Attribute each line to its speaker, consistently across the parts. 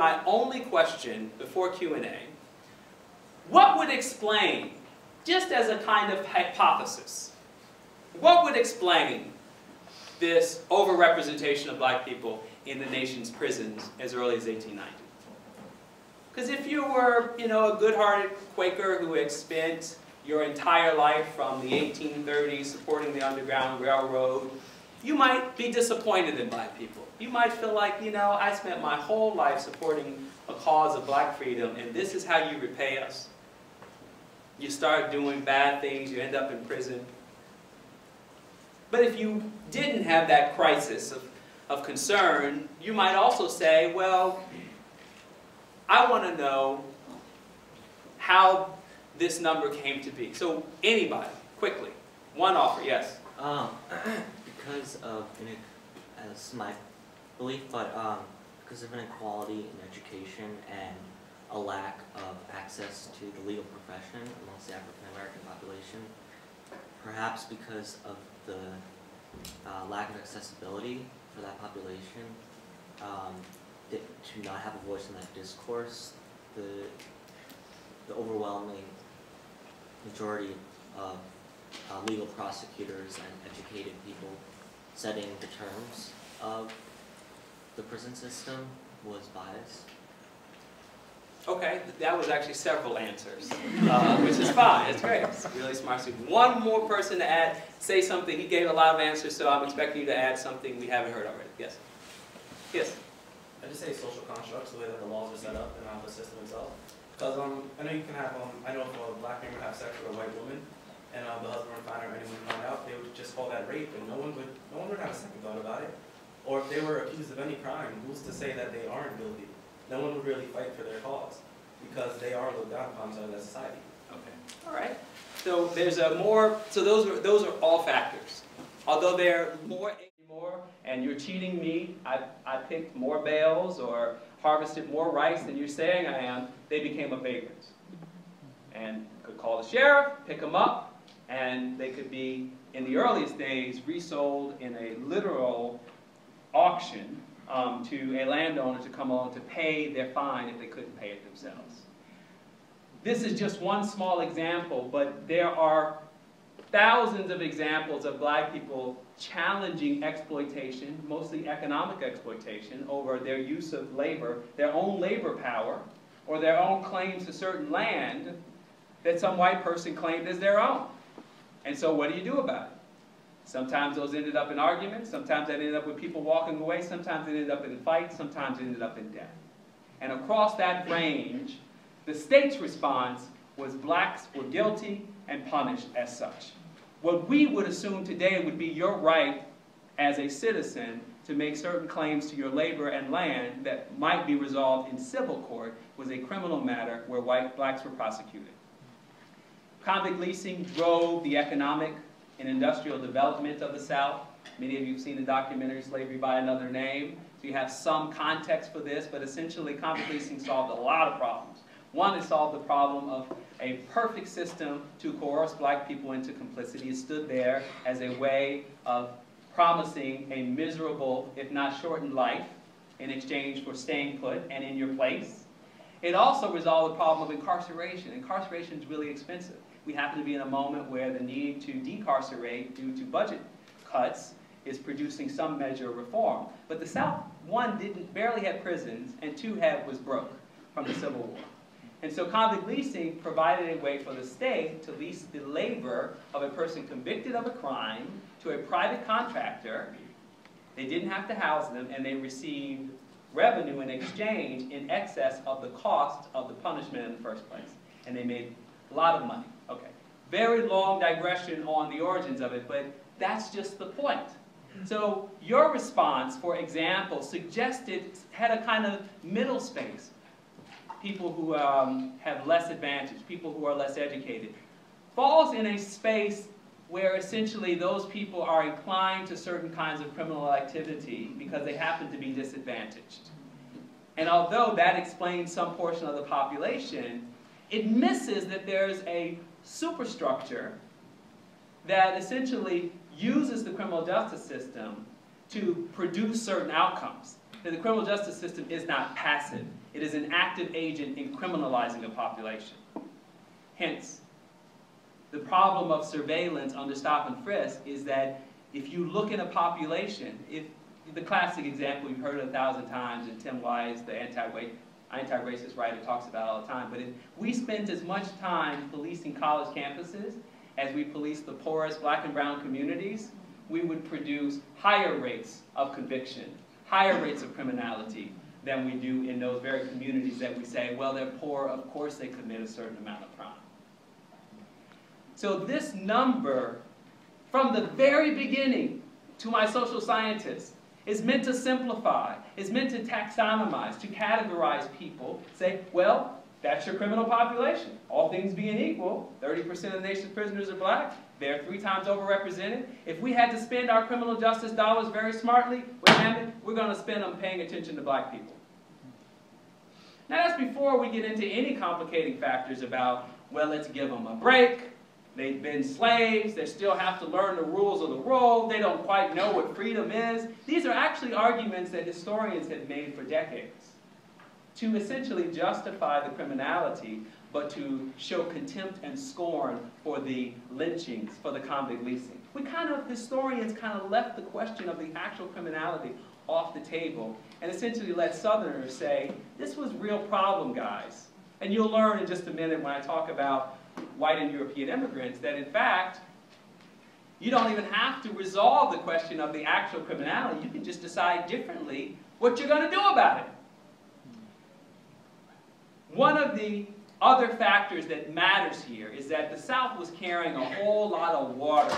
Speaker 1: my only question before Q&A. What would explain, just as a kind of hypothesis, what would explain this overrepresentation of black people in the nation's prisons as early as 1890? Because if you were, you know, a good-hearted Quaker who had spent your entire life from the 1830s supporting the Underground Railroad, you might be disappointed in black people. You might feel like, you know, I spent my whole life supporting a cause of black freedom, and this is how you repay us. You start doing bad things, you end up in prison. But if you didn't have that crisis of concern, you might also say, well, I want to know how this number came to be. So anybody, quickly, one offer, yes?
Speaker 2: Because of, as my belief, but because of inequality in education and a lack of access to the legal profession amongst the African American population, perhaps because of the lack of accessibility for that population, to not have a voice in that discourse, the overwhelming majority of legal prosecutors and educated people setting the terms of the prison system was biased.
Speaker 1: Okay, that was actually several answers, which is fine. It's great. It's really smart student. One more person to add, say something. He gave a lot of answers, so I'm expecting you to add something we haven't heard already. Yes? Yes?
Speaker 3: I just say social constructs, the way that the laws are set up and the system itself. Because I know you can have, I know if a black man would have sex with a white woman, and the husband would find out or anyone would find out, they would just call that rape, and no one would have a second thought about it. Or if they were accused of any crime, who's to say that they aren't guilty? No one would really fight for their cause, because they are looked down upon by society.
Speaker 1: Okay. All right. So there's a more. So those are all factors. Although they're more, and you're cheating me. I picked more bales or harvested more rice than you're saying I am. They became a vagrant, and could call the sheriff, pick them up, and they could be in the earliest days resold in a literal auction to a landowner to come along to pay their fine if they couldn't pay it themselves. This is just one small example, but there are thousands of examples of black people challenging exploitation, mostly economic exploitation, over their use of labor, their own labor power, or their own claims to certain land that some white person claimed as their own. And so what do you do about it? Sometimes those ended up in arguments, sometimes that ended up with people walking away, sometimes it ended up in fights, sometimes it ended up in death. And across that range, the state's response was blacks were guilty and punished as such. What we would assume today would be your right as a citizen to make certain claims to your labor and land that might be resolved in civil court was a criminal matter where blacks were prosecuted. Convict leasing drove the economic and industrial development of the South. Many of you have seen the documentary Slavery by Another Name, so you have some context for this, but essentially convict leasing solved a lot of problems. One, it solved the problem of a perfect system to coerce black people into complicity. It stood there as a way of promising a miserable, if not shortened life in exchange for staying put and in your place. It also resolved the problem of incarceration. Incarceration is really expensive. We happen to be in a moment where the need to decarcerate due to budget cuts is producing some measure of reform. But the South, one, barely had prisons, and two, was broke from the Civil War. And so convict leasing provided a way for the state to lease the labor of a person convicted of a crime to a private contractor. They didn't have to house them, and they received revenue in exchange in excess of the cost of the punishment in the first place. And they made a lot of money. Okay. Very long digression on the origins of it, but that's just the point. So your response, for example, had a kind of middle space. People who have less advantage, people who are less educated, falls in a space where essentially those people are inclined to certain kinds of criminal activity because they happen to be disadvantaged. And although that explains some portion of the population, it misses that there's a superstructure that essentially uses the criminal justice system to produce certain outcomes. that the criminal justice system is not passive. It is an active agent in criminalizing a population. Hence, the problem of surveillance under stop and frisk is that if you look in a population, if the classic example you've heard 1,000 times, and Tim Wise, the anti-racist writer, talks about all the time, but if we spent as much time policing college campuses as we police the poorest black and brown communities, we would produce higher rates of conviction, higher rates of criminality than we do in those very communities that we say, well, they're poor, of course they commit a certain amount of crime. So this number, from the very beginning, to my social scientists, is meant to simplify, is meant to taxonomize, to categorize people, say, well, that's your criminal population. All things being equal, 30% of the nation's prisoners are black. They're 3 times overrepresented. If we had to spend our criminal justice dollars very smartly, we're going to spend them paying attention to black people. Now that's before we get into any complicating factors about, well, let's give them a break. They've been slaves. They still have to learn the rules of the road. They don't quite know what freedom is. These are actually arguments that historians have made for decades to essentially justify the criminality, but to show contempt and scorn for the lynchings, for the convict leasing. Historians kind of left the question of the actual criminality off the table and essentially let Southerners say, this was a real problem, guys. And you'll learn in just a minute when I talk about white and European immigrants that, in fact, you don't even have to resolve the question of the actual criminality. You can just decide differently what you're going to do about it. One of the other factors that matters here is that the South was carrying a whole lot of water,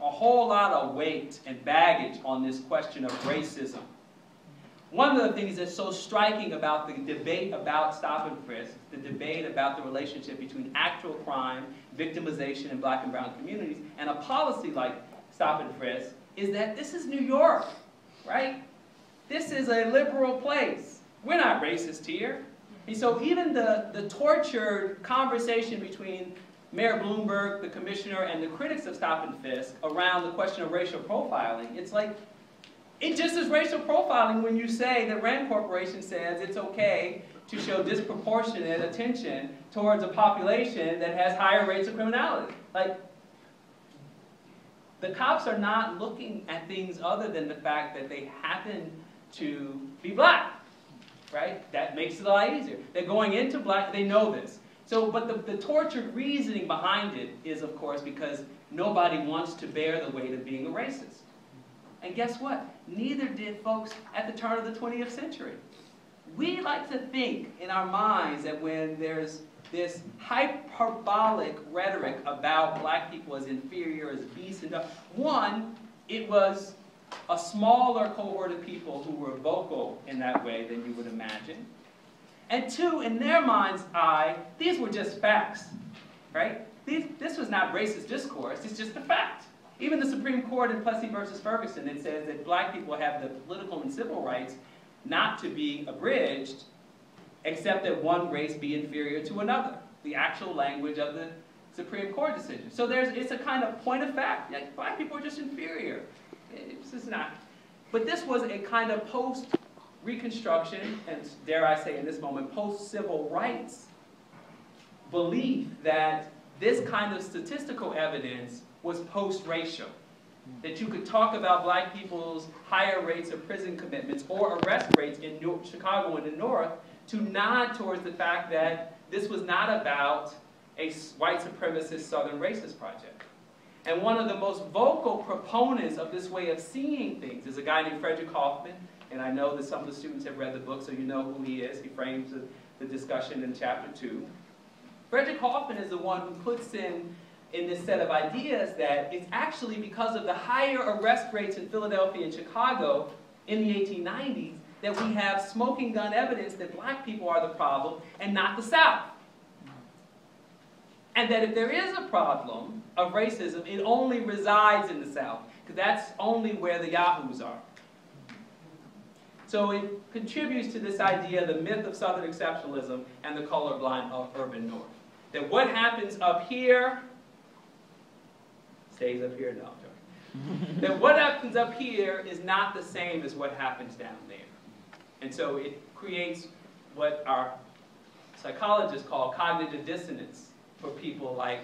Speaker 1: a whole lot of weight and baggage on this question of racism. One of the things that's so striking about the debate about stop and frisk, the debate about the relationship between actual crime, victimization in black and brown communities, and a policy like stop and frisk, is that this is New York, right? This is a liberal place. We're not racist here. And so even the tortured conversation between Mayor Bloomberg, the commissioner, and the critics of stop and frisk around the question of racial profiling, it's like, it just is racial profiling when you say that Rand Corporation says it's okay to show disproportionate attention towards a population that has higher rates of criminality. Like, the cops are not looking at things other than the fact that they happen to be black, right? That makes it a lot easier. They're going into black, they know this. So, but the tortured reasoning behind it is, of course, because nobody wants to bear the weight of being a racist. And guess what? Neither did folks at the turn of the 20th century. We like to think in our minds that when there's this hyperbolic rhetoric about black people as inferior, as beasts, and one, it was a smaller cohort of people who were vocal in that way than you would imagine. And two, in their mind's eye, these were just facts, right? This was not racist discourse, it's just a fact. Even the Supreme Court in Plessy versus Ferguson, it says that black people have the political and civil rights not to be abridged, except that one race be inferior to another. The actual language of the Supreme Court decision. So it's a kind of point of fact. Like, black people are just inferior. It's just not. But this was a kind of post-Reconstruction, and dare I say in this moment, post-civil rights belief that this kind of statistical evidence was post-racial. That you could talk about black people's higher rates of prison commitments or arrest rates in Chicago and the North to nod towards the fact that this was not about a white supremacist Southern racist project. And one of the most vocal proponents of this way of seeing things is a guy named Frederick Hoffman, and I know that some of the students have read the book, so you know who he is. He frames the discussion in chapter 2. Frederick Hoffman is the one who puts in this set of ideas that it's actually because of the higher arrest rates in Philadelphia and Chicago in the 1890s that we have smoking gun evidence that black people are the problem and not the South. And that if there is a problem of racism, it only resides in the South, because that's only where the yahoos are. So it contributes to this idea, the myth of Southern exceptionalism and the colorblind of urban North. That what happens up here stays up here. No, I'm joking. That what happens up here is not the same as what happens down there. And so it creates what our psychologists call cognitive dissonance for people like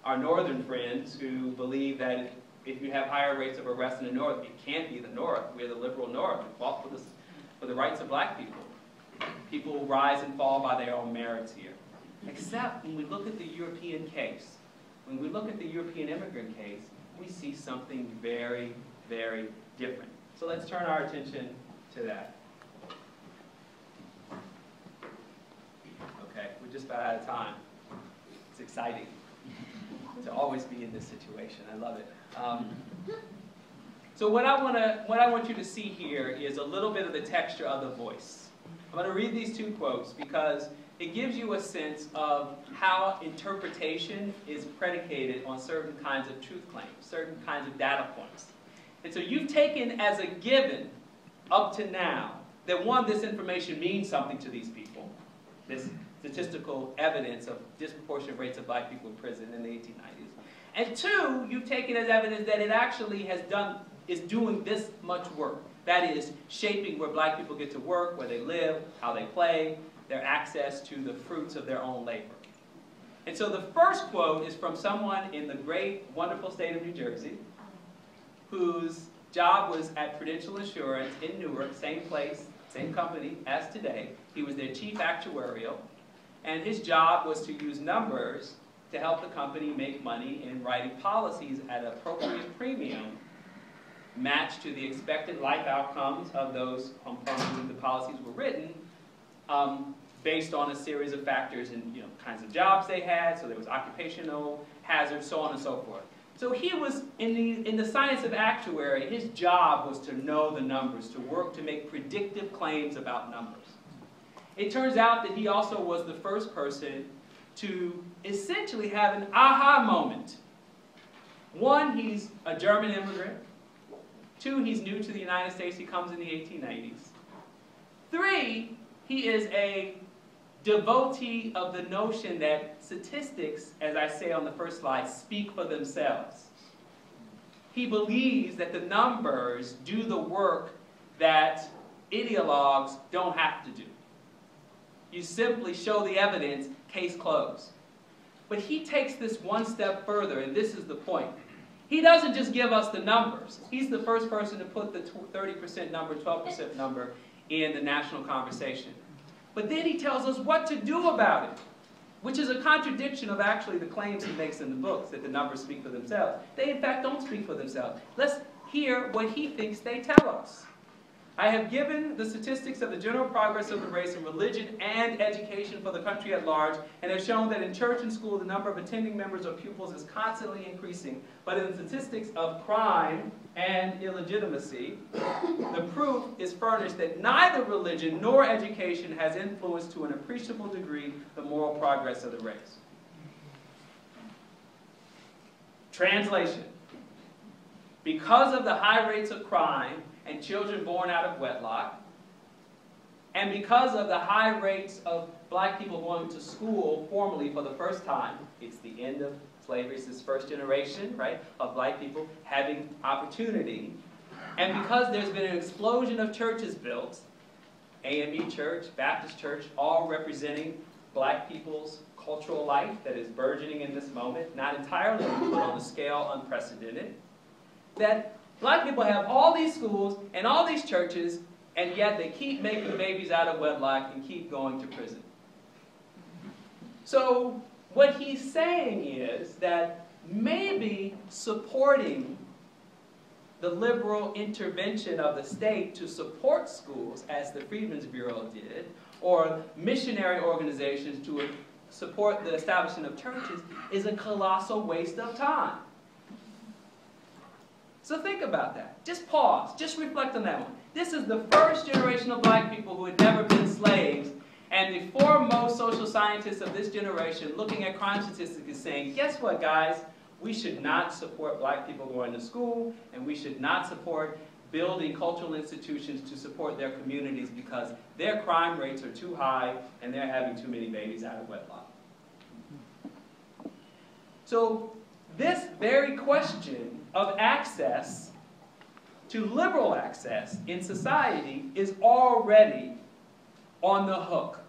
Speaker 1: our northern friends who believe that if you have higher rates of arrest in the North, it can't be the North. We're the liberal North. We fought for the rights of black people. People rise and fall by their own merits here. Except when we look at the European case, when we look at the European immigrant case, we see something very, very different. So let's turn our attention to that. Okay, we're just about out of time. It's exciting to always be in this situation. I love it. So what I want you to see here is a little bit of the texture of the voice. I'm going to read these two quotes because it gives you a sense of how interpretation is predicated on certain kinds of truth claims, certain kinds of data points. And so you've taken as a given up to now that one, this information means something to these people, this statistical evidence of disproportionate rates of black people in prison in the 1890s. And two, you've taken as evidence that it actually is doing this much work. That is, shaping where black people get to work, where they live, how they play, their access to the fruits of their own labor. And so the first quote is from someone in the great, wonderful state of New Jersey, whose job was at Prudential Insurance in Newark, same place, same company as today. He was their chief actuarial, and his job was to use numbers to help the company make money in writing policies at an appropriate premium matched to the expected life outcomes of those from whom the policies were written, based on a series of factors and kinds of jobs they had. So there was occupational hazards, so on and so forth. So he was in the science of actuary. His job was to know the numbers, to work to make predictive claims about numbers. It turns out that he also was the first person to essentially have an aha moment. One, he's a German immigrant. Two, he's new to the United States. He comes in the 1890s. Three, he is a devotee of the notion that statistics, as I say on the first slide, speak for themselves. He believes that the numbers do the work that ideologues don't have to do. You simply show the evidence, case closed. But he takes this one step further, and this is the point. He doesn't just give us the numbers. He's the first person to put the 30% number, 12% number in the national conversation. But then he tells us what to do about it, which is a contradiction of actually the claims he makes in the books, that the numbers speak for themselves. They, in fact, don't speak for themselves. Let's hear what he thinks they tell us. I have given the statistics of the general progress of the race in religion and education for the country at large, and have shown that in church and school the number of attending members or pupils is constantly increasing. But in the statistics of crime and illegitimacy, the proof is furnished that neither religion nor education has influenced to an appreciable degree the moral progress of the race. Translation. Because of the high rates of crime and children born out of wedlock, and because of the high rates of black people going to school formally for the first time, it's the end of slavery, it's this first generation, right, of black people having opportunity, and because there's been an explosion of churches built, AME Church, Baptist Church, all representing black people's cultural life that is burgeoning in this moment, not entirely, but on a scale unprecedented, that black people have all these schools and all these churches, and yet they keep making babies out of wedlock and keep going to prison. So what he's saying is that maybe supporting the liberal intervention of the state to support schools, as the Freedmen's Bureau did, or missionary organizations to support the establishment of churches, is a colossal waste of time. So think about that. Just pause. Just reflect on that one. This is the first generation of black people who had never been slaves, and the foremost social scientists of this generation looking at crime statistics is saying, guess what, guys? We should not support black people going to school, and we should not support building cultural institutions to support their communities because their crime rates are too high and they're having too many babies out of wedlock. So this very question of access to liberal access in society is already on the hook